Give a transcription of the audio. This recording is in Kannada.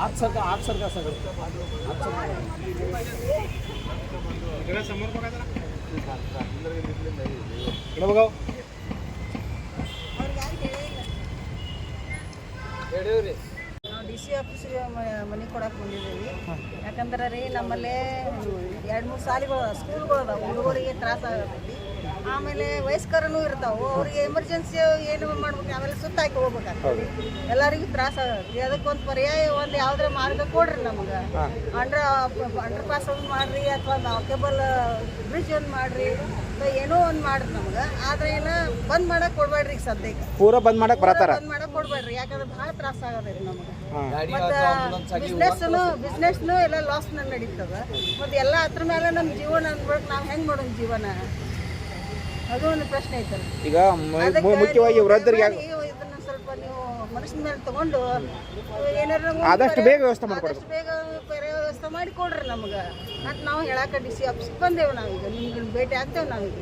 आठ सर का सगळं समोर बघा बघा ನಾವು ಡಿ ಸಿ ಆಫೀಸಿಗೆ ಮನೆ ಕೊಡಕ್ಕೆ ಬಂದಿದ್ದೀವಿ. ಯಾಕಂದ್ರೆ ರೀ ನಮ್ಮಲ್ಲೇ 2-3 ಶಾಲೆಗಳು ಸ್ಕೂಲ್ಗಳು ಅದಾವೆ, ಹುಡುಗರಿಗೆ ತ್ರಾಸ ಆಗತೈತಿ. ಆಮೇಲೆ ವಯಸ್ಕರನೂ ಇರ್ತಾವೆ, ಅವ್ರಿಗೆ ಎಮರ್ಜೆನ್ಸಿ ಏನು ಮಾಡ್ಬೇಕು ಆಮೇಲೆ ಸುತ್ತಾಕಿ ಹೋಗ್ಬೇಕಾಗ್ತದೆ, ಎಲ್ಲರಿಗೂ ತ್ರಾಸ ಆಗತ್ತೆ. ಅದಕ್ಕೊಂದು ಪರ್ಯಾಯ ಒಂದು ಯಾವುದೇ ಮಾರ್ಗ ಕೊಡ್ರಿ ನಮ್ಗೆ. ಅಂಡರ್ ಪಾಸ್ ಒಂದು ಮಾಡಿರಿ ಅಥವಾ ಕೇಬಲ್ ಬ್ರಿಡ್ಜ್ ಒಂದು ಮಾಡಿರಿ, ಏನೋ ಒಂದು ಮಾಡ್ರಿ ನಮ್ಗೆ. ಆದ್ರೆ ಏನು ಬಂದ್ ಮಾಡಕ್ಕೆ ಕೊಡ್ಬೇಡ್ರಿ. ಈಗ ಸದ್ಯಕ್ಕೆ ಪೂರಾ ಬಂದ್ ಮಾಡಕ್ ಬರತ್ತಾರ, ಬಂದ್ ಮಾಡಕ್ಕೆ ಕೊಡ್ಬೇಡ್ರಿ. ಯಾಕಂದ್ರೆ ಭಾಳ ತ್ರಾಸ ಆಗತೈತಿ ನಮ್ಗೆ. ಮತ್ತು ಬಿಸ್ನೆಸ್ನು ಎಲ್ಲ ಲಾಸ್ನ ನಡೀತದ. ಮತ್ತು ಎಲ್ಲ ಅದ್ರ ಮೇಲೆ ನಮ್ಮ ಜೀವನ ಅನ್ಬೇಕು, ನಾವು ಹೆಂಗೆ ಮಾಡೋಣ ಜೀವನ, ಅದು ಒಂದು ಪ್ರಶ್ನೆ ಐತಲ್ಲ. ಈಗ ಮುಖ್ಯವಾಗಿ ವೃದ್ಧರಿಗೆ ಇದನ್ನ ಸ್ವಲ್ಪ ನೀವು ಮನಸ್ಸಿನ ಮೇಲೆ ತಗೊಂಡು ಏನಾರು ಆದಷ್ಟು ಬೇಗ ವ್ಯವಸ್ಥೆ ಮಾಡ್ಕೊಡ್ಬೇಕು, ಬೇಗ ಬೇರೆ ವ್ಯವಸ್ಥೆ ಮಾಡಿ ಕೊಡ್ರಿ ನಮ್ಗೆ. ಮತ್ತು ನಾವು ಹೇಳಕ್ಕೆ ಡಿ ಸಿ ಆಫೀಸ್ಗೆ ಬಂದೇವು. ನಾವೀಗ ನಿಮ್ಗೆ ಭೇಟಿ ಆಗ್ತೇವೆ ನಾವೀಗ.